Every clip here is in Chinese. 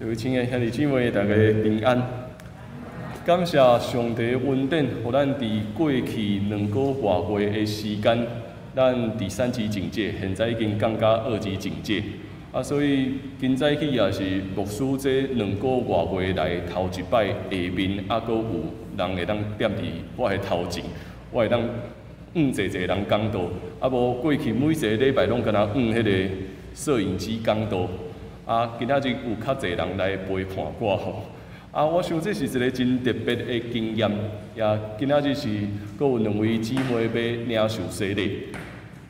各位亲爱兄弟姊妹，大家平安。感谢上帝恩典，互咱伫过去2个多月的时间，咱伫3级警戒，现在已经降到2级警戒。所以今早起也是牧师这2个多月来头一摆下面，阁有人会当踮伫我的头前，我会当济人讲道，无过去每一个礼拜拢敢若迄个摄影机讲道。今仔日有较侪人来陪伴我吼。我想这是一个真特别的经验。也今仔日是阁有2位姊妹要领受洗礼。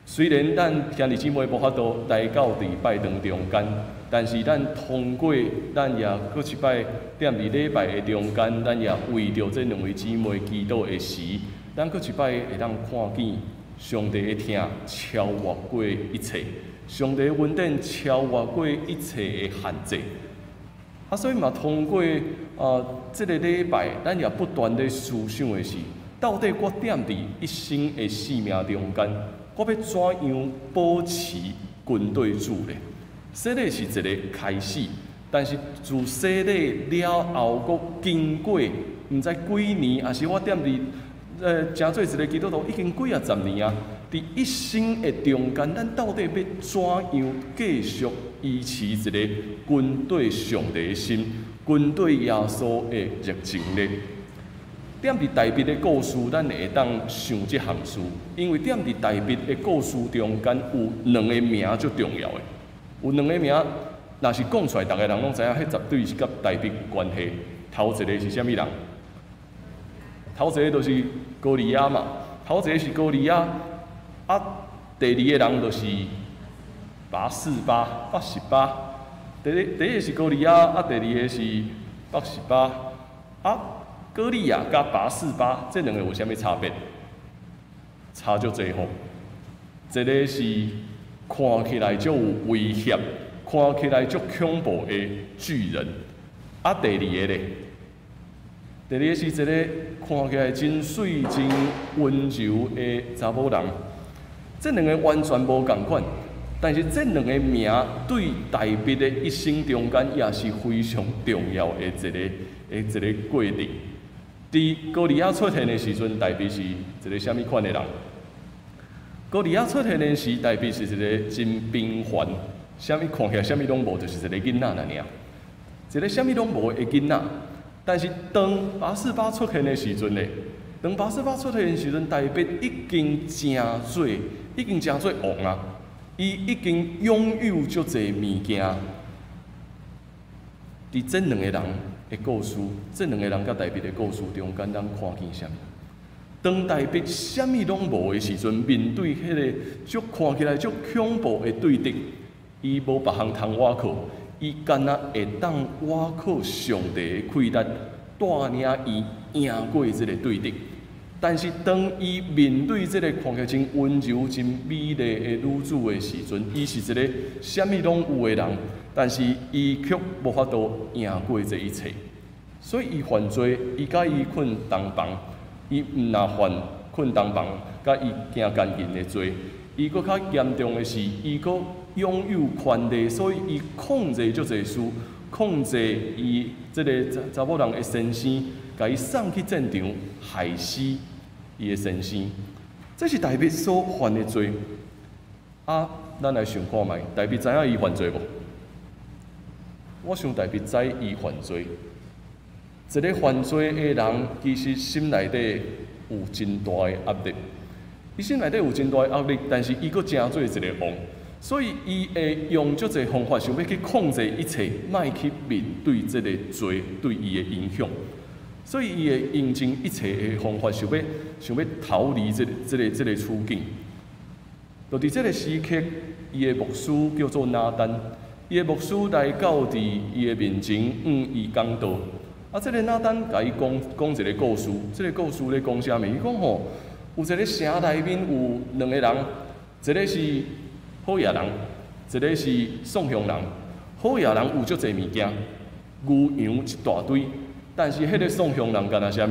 虽然咱兄弟姊妹无法度来到伫拜堂中间，但是咱通过咱也搁一摆踮伫礼拜的中间，咱也为着这2位姊妹祈祷的时，咱搁一摆会当看见上帝的听超越过一切。上帝恩典超越过一切的限制，所以嘛，通过这个礼拜，咱也不断地思想的是，到底我踮伫一生的生命中间，我要怎样保持军队主呢？洗礼是一个开始，但是自洗礼了后，阁经过毋知几年，还是我踮伫诚做一个基督徒已经几10年啊。伫一生的中间，咱到底要怎样继续维持一个军队上帝的心、军队耶稣的热情呢？踮伫大卫的故事，咱会当想这项事，因为踮伫大卫的故事中间有2个名最重要的，有2个名，若是讲出来，大家人拢知影，迄绝对是甲大卫有关系。头一个是啥物人？头一个就是歌利亚嘛，头一个是歌利亚。第2个人就是88。第一个是歌利亚，第2个是88。歌利亚甲88这2个有啥物差别？差足济吼。一个是看起来足有威胁、看起来足恐怖的巨人，第2个咧，第2个是一个看起来真水、真温柔的查某人。这2个完全无共款，但是这2个名对大卫的一生中间也是非常重要的一个过程。伫歌利亚出现的时阵，大卫是一个啥物款的人？歌利亚出现的时，大卫是一个真平凡，啥物看起来啥物拢无，就是一个囡仔尔，一个啥物拢无的囡仔。但是当88出现的时阵呢？当88出现的时阵，大卫已经真做王啊！伊已经拥有足侪物件。伫这2个人的故事，这2个人甲大卫的故事中间，咱看见啥物？当大卫啥物拢无的时阵，面对迄个看起来足恐怖的对敌，伊无别项通倚靠，伊干那会当倚靠上帝的气力，带领伊赢过这个对敌。但是，当伊面对这个看起来真温柔、真美丽的女子的时阵，伊是一个啥物拢有的人，但是伊却无法度赢过这一切。所以，伊犯罪，伊甲伊困同房，伊毋若犯困同房，甲伊行奸淫的罪。伊搁较严重的是，伊搁拥有权力，所以伊控制足侪事，控制伊这个查某人的先生，甲伊送去战场害死。伊的先生，这是大卫所犯的罪。咱来想看卖，大卫知影伊犯罪无？我想大卫知伊犯罪。一个犯罪的人，其实心内底有真大的压力。伊心内底有真大的压力，但是伊阁真做一个王，所以伊会用足侪方法，想要去控制一切，莫去面对这个罪对伊的影响。所以，伊会用尽一切的方法，想要逃离这个处境。就伫这个时刻，伊的牧师叫做拿单，伊的牧师来到伫伊的面前，伊讲道。这个拿单甲伊讲一个故事，这个故事咧讲啥物？伊讲吼，有一个城内面有2个人，一个是好野人，一个是送香人。好野人有足侪物件，牛羊一大堆。但是，迄个送香人干那啥物？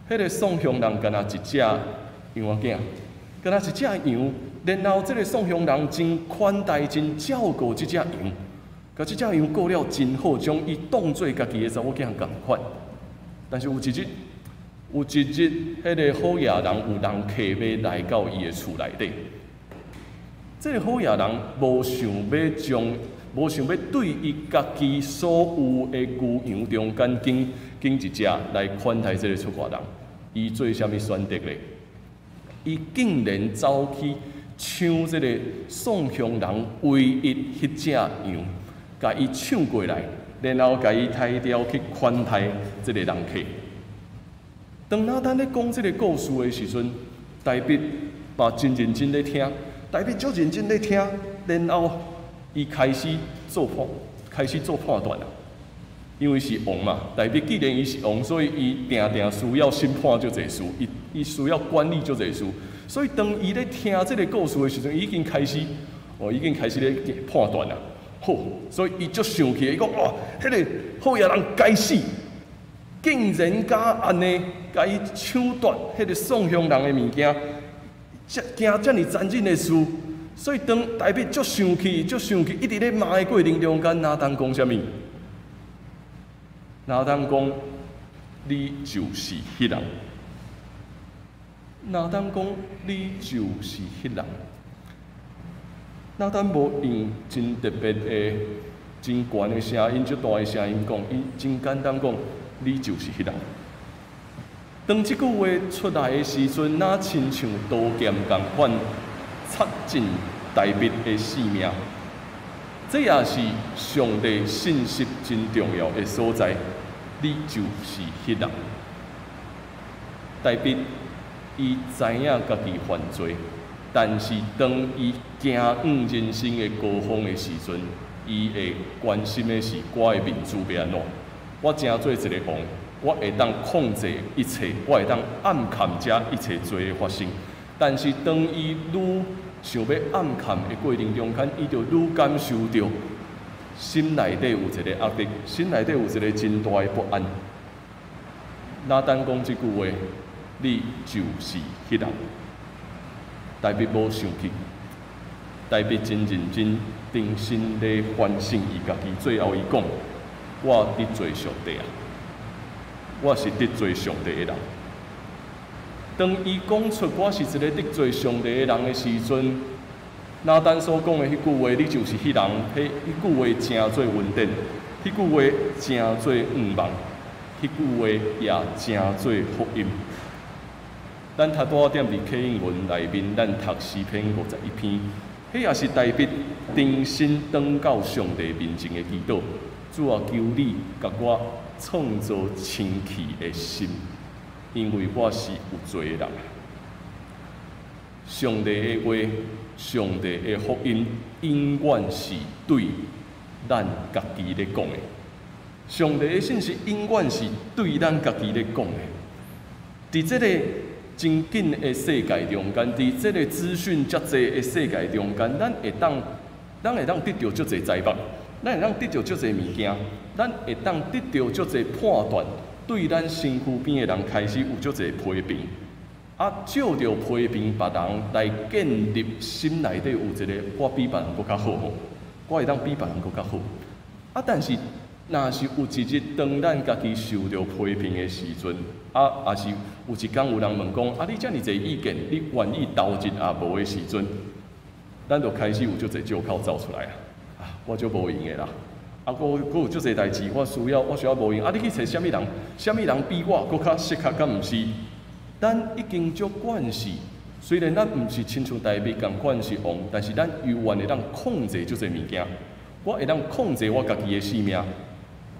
迄个送香人干那一只羊仔囝，干那一只羊。然后，这个送香人真款待、真照顾这只羊，甲即只样过了真好，将伊当做家己的查某囝共款。但是有一日，迄个好野人有人客要来到伊的厝内底。这个好野人无想要对伊家己所有的牛羊中间经一只来款待这个出外人，伊做啥物选择咧？伊竟然走去抢这个宋乡人唯一迄只羊，甲伊抢过来，然后甲伊抬掉去款待这个人客。当拿单咧讲这个故事的时阵，大笔嘛真认真咧听，大笔足认真咧听，然后伊开始做判断啦。因为是王嘛，大笔既然伊是王，所以伊定定需要审判足侪事，伊需要管理足侪事。所以当伊咧听这个故事的时阵，已经开始咧判断啦。好，所以伊足生气，伊讲哇，迄个好野人该死，竟然敢安尼。甲伊抢夺迄个宋乡人的物件，惊遮尔残忍的事，所以当大笔足生气，一直咧骂的过程中间，拿当讲啥物？拿当讲，你就是迄人。拿当讲，你就是迄人。拿当无用真特别的、真悬的声音、足大的声音讲，伊真简单讲，你就是迄人。当即句话出来的时阵，那亲像刀剑共款，插进大笔的性命。这也是上帝信息真重要的所在。你就是迄人。大笔伊知影家己犯罪，但是当伊行往人生的高峰的时阵，伊会关心的是我的面子要安怎？我正做一个王。我会当控制一切，我会当暗藏遮一切罪的发生。但是当伊愈想要暗藏的过程中间，伊就愈感受到心内底有一个压力，心内底有一个真大的不安。拿单讲这句话，你就是迄人。大笔无生气，大笔真认真、定心咧反省伊家己。最后伊讲：我得罪上帝啊！我是得罪上帝的人。当伊讲出我是一个得罪上帝的人的时阵，拿单所讲的迄句话，你就是迄人。迄句话真做稳定，迄句话真做毋忘，迄句话也真做福音。咱头拄仔踮伫启应文内面，咱读诗篇51篇，迄也是大笔定心转到上帝面前的祈祷。主啊，求你甲我创造清气的心，因为我是有罪的人。上帝的话，上帝的福音，永远是对咱家己咧讲的。上帝的信息永远是对咱家己咧讲的。伫这个真紧的世界中间，伫这个资讯遮济的世界中间，咱会当得到足济财物，咱会当得到足济物件。咱会当得到足济判断，对咱身躯边的人开始有足济批评，照着批评别人来建立心内底有一个我比别人搁较好吼，我会当比别人搁较好。但是若是有一日当咱家己受到批评的时阵，也是有一天有人问讲，你遮尔济意见，你愿意投入也无的时阵，咱就开始有足济借口走出来我就无用的啦。我有足侪代志，我需要无用。你去找啥物人？啥物人比我搁较适合？敢毋是？咱已经足惯势，虽然咱毋是亲像大笔共款是王，但是咱永远会当控制足侪物件。我会当控制我家己的性命。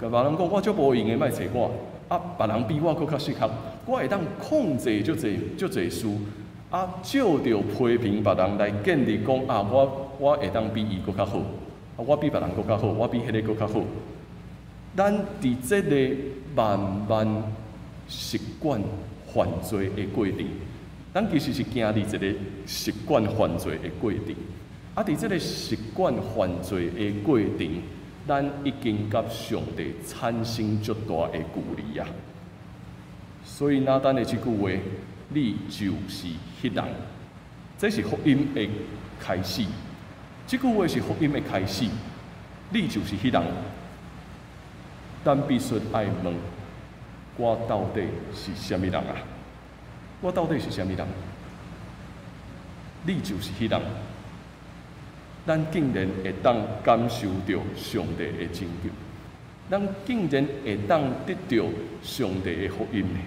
甲别人讲我足无用的，莫找我。别人比我搁较适合，我会当控制足侪事。照着批评别人来建立讲我会当比伊搁较好。我比别人搁较好，我比迄个搁较好。咱伫这个慢慢习惯犯罪的过程，咱其实是经历一个习惯犯罪的过程。伫这个习惯犯罪的过程，咱已经甲上帝产生足大的距离啊。所以拿单的这句话，你就是迄人，这是福音的开始。这句话是福音的开始。你就是迄人，咱必须爱问，我到底是虾米人啊？我到底是虾米人？你就是迄人，咱竟然会当感受到上帝的拯救，咱竟然会当得到上帝的福音呢？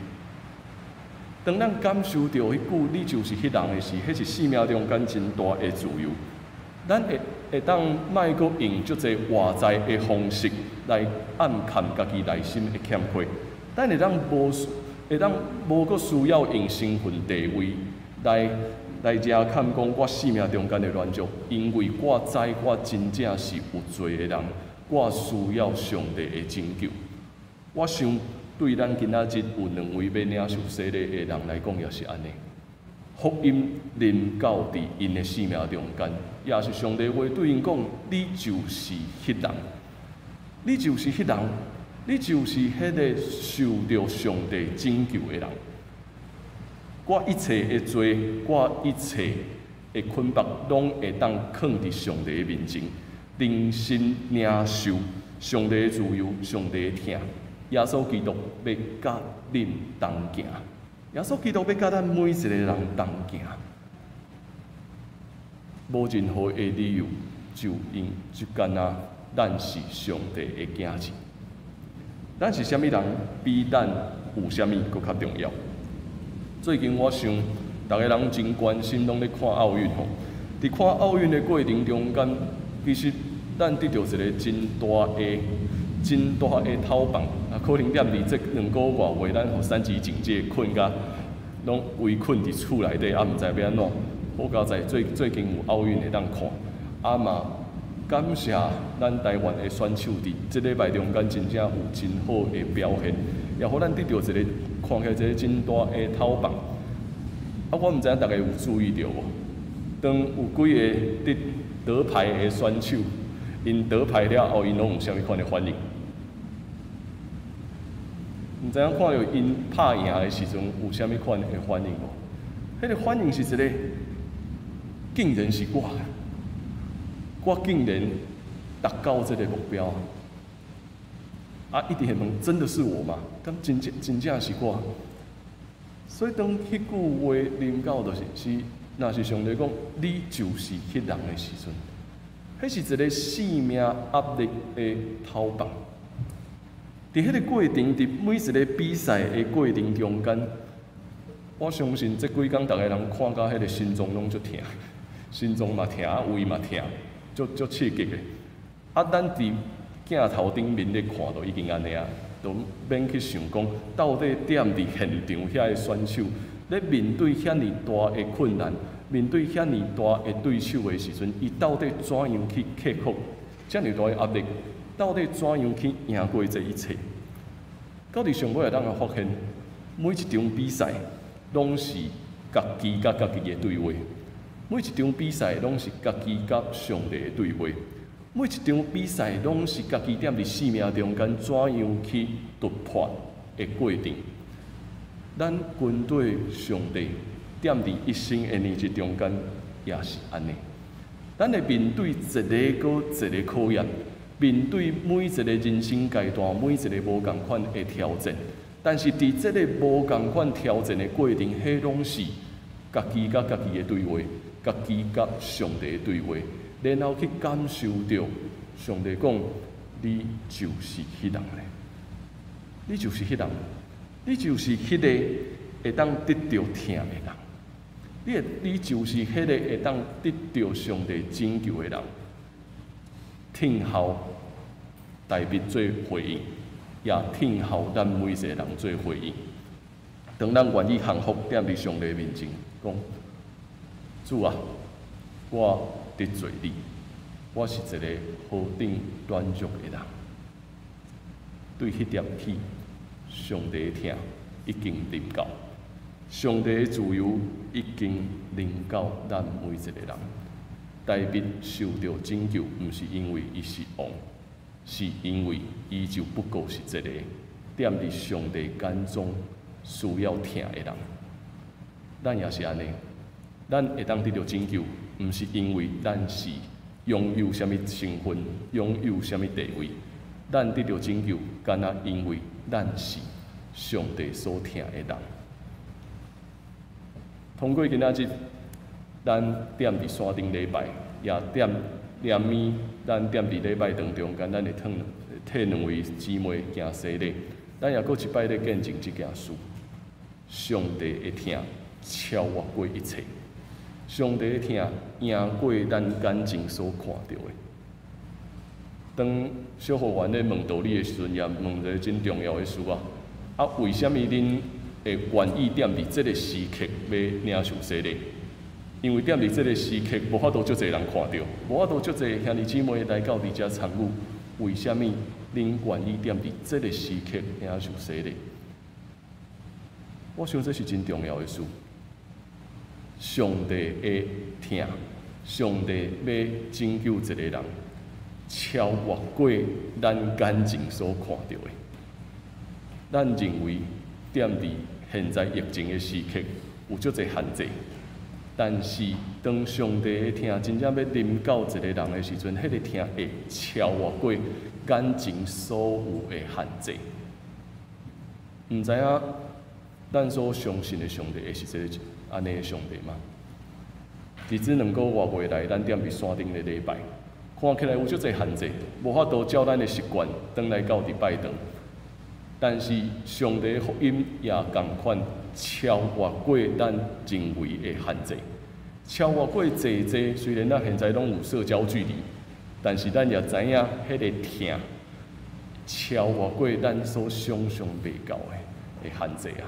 当咱感受到迄句"你就是迄人"的时，迄是生命中间真大的自由。咱会当莫阁用足侪外在的方式来暗藏家己内心的欠缺，咱会当无阁需要用身份地位来遮看讲我生命中间的乱足，因为我知我真正是有罪的人，我需要上帝的拯救。我想对咱今仔日有两位要领受洗礼的人来讲，也是安尼。福音临到伫因的生命中间，也是上帝话对因讲：你就是迄人，你就是迄人，你就是迄个受到上帝拯救的人。我一切的罪，我一切的捆绑，拢会当放伫上帝的面前，认真领受上帝的自由，上帝的疼。耶稣基督要甲恁同行，耶稣基督要甲咱每一个人同行，无任何的理由，就因就干啊，咱是上帝的囝子。咱是虾米人，比咱有虾米搁较重要。最近我想，大家人真关心，拢咧看奥运吼。伫看奥运的过程中间，其实咱得到一个真大的讨棒，啊，可能踮伫这2个月话，咱互3级警戒困甲拢围困伫厝内底，啊，毋知要安怎。好佳在最近有奥运会当看，啊嘛感谢咱台湾的选手伫即礼拜中间真正有真好的表现，也互咱得到一个看起来一个真大的讨棒。啊，我毋知影大家有注意到无？当有几个得牌的选手，因得牌了后，因拢有啥物款的反应？毋知影看到因拍赢的时阵有啥物款的反应无？迄个反应是一个，竟然是我竟然达到这个目标啊！一直会问，真的是我吗？但真正是我。所以当迄句话临到就是若是上帝讲你就是迄人的时阵，迄是一个生命压力的讨棒。伫迄个过程，伫每一个比赛的过程中间，我相信这几工大家人看到迄个心脏拢足疼，心脏嘛疼，胃嘛疼，足刺激的。啊，咱伫镜头顶面咧看到已经安尼啊，都免去想讲到底踮伫现场遐个选手咧面对遐尼大的困难，面对遐尼大的对手的时阵，伊到底怎样去克服遮尼大的压力？到底怎样去赢过这一切？到底上尾会当发现，每一场比赛拢是家己甲家己的对话，每一场比赛拢是家己甲上帝的对话，每一场比赛拢是家己踮伫生命中间怎样去突破的过程。咱军队上帝踮伫一生的年纪中间也是安尼，咱会面对一个搁一个考验。面对每一个人生阶段，每一个无共款的挑战，但是伫这个无共款挑战的过程，迄拢是家己甲家己的对话，家己甲上帝的对话，然后去感受到上帝讲：你就是迄人咧，你就是迄人，你就是迄个会当得到疼的人，你就是迄个会当得到上帝拯救的人。听候大笔做回应，也听候咱每一个人做回应。当咱愿意降服踮伫上帝面前，讲主啊，我得罪你，我是一个何等软弱的人。对迄点起，上帝的疼已经临到，上帝的自由已经临到咱每一个人。大笔受到拯救，毋是因为伊是王，是因为伊就不过是一个踮伫上帝眼中需要疼的人。咱也是安尼，咱会当得到拯救，毋是因为咱是拥有什么身份，拥有什么地位，咱得到拯救，敢若因为咱是上帝所疼的人。通过今仔日，咱踮伫山顶礼拜，也念咪，咱踮伫礼拜当中间，咱会替两位姊妹行洗礼，咱也搁一摆咧见证即件事。上帝的疼超越过一切，上帝的疼赢过咱眼睛所看到的。当小学员咧问道理的时阵，也问一个真重要的事啊！啊，为什么恁会愿意踮伫即个时刻要领受洗礼？因为踮伫即个时刻，无法度足侪人看到，无法度足侪兄弟姊妹来到伫遮参与。为什么恁愿意踮伫即个时刻领受洗礼？我想这是真重要的事。上帝的疼，上帝要拯救一个人，超越过咱眼睛所看到的。咱认为踮伫现在疫情的时刻有足侪限制，但是当上帝的疼真正要临到一个人的时阵，迄个疼会超越过眼睛所有的限制。毋知影咱所相信的上帝会是这个安尼的上帝吗？伫这2个多月来，咱踮伫山顶的礼拜，看起来有足侪限制，无法度照咱的习惯，转来到伫拜堂。但是上帝的福音也同款，超越过咱认为的限制，超越过济。虽然咱现在拢有社交距离，但是咱也知影迄个疼，超越过咱所想象袂到的限制啊！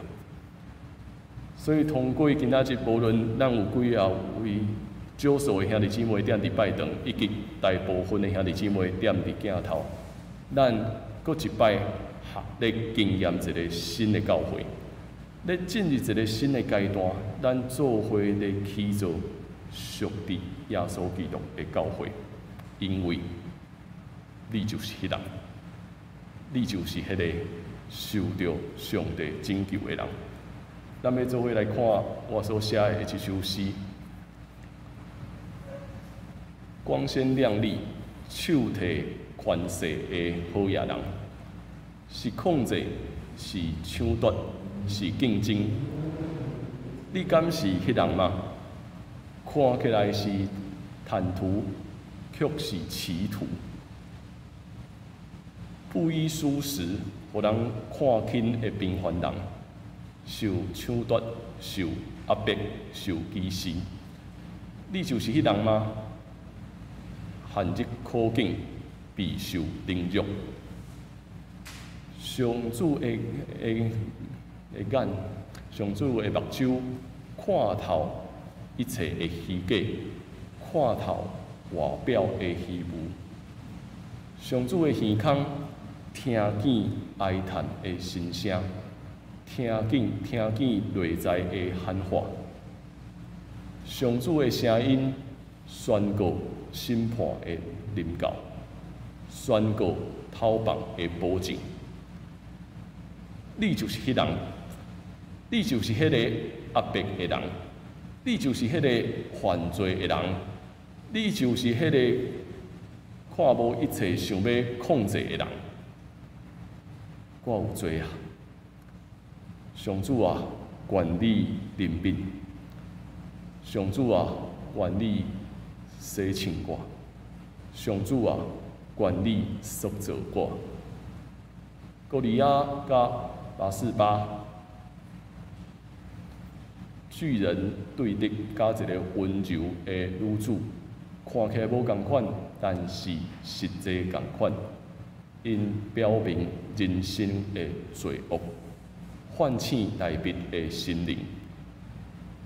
所以通过今仔日，无论咱有几啊位少数的兄弟姊妹踮伫拜堂，以及大部分的兄弟姊妹踮伫镜头，咱搁一摆咧经验一个新的教会，咧进入一个新的阶段，咱做伙咧起造属地耶稣基督的教会，因为你就是迄人，你就是迄个受到上帝拯救的人。咱要做伙来看我所写的一首诗：光鲜亮丽、手提权势的好野人，是控制，是抢夺，是竞争。你敢是迄人吗？看起来是坦途，却是歧途。不依事实，互人看轻的平凡人。受抢夺、受压迫、受歧视，你就是迄人吗？陷入苦境，备受凌辱。上主的眼，上主的目睭，看透一切的虚假，看透外表的虚无。上主的耳孔，听见哀叹的心声。听见内在的喊话，上主的声音宣告审判的临到，宣告讨棒的保证。你就是迄人，你就是迄个压迫的人，你就是迄个犯罪的人，你就是迄个看无一切想要控制的人。我有罪啊！上主啊，愿你怜悯；上主啊，愿你洗清我；上主啊，愿你塑造我。哥利亚甲拔示巴，巨人对敌甲一个温柔的女子，看起来无同款，但是实际同款，因表明人生的罪恶。唤醒内面的心灵，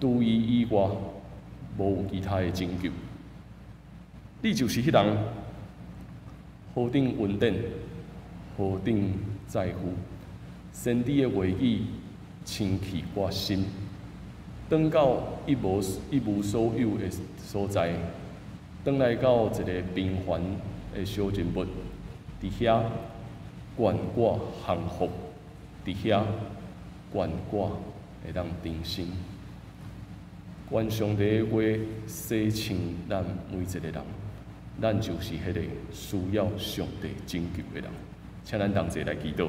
除伊以外，无有其他的拯救。你就是迄人，何等稳定，何等在乎，先知的话语清气我心，转到一无所有的所在，转来到一个平凡的小人物，伫遐愿我幸福，伫遐。愿我会当重生，愿上帝的话洗清咱每一个人，咱就是迄个需要上帝拯救的人。请咱同齐来祈祷。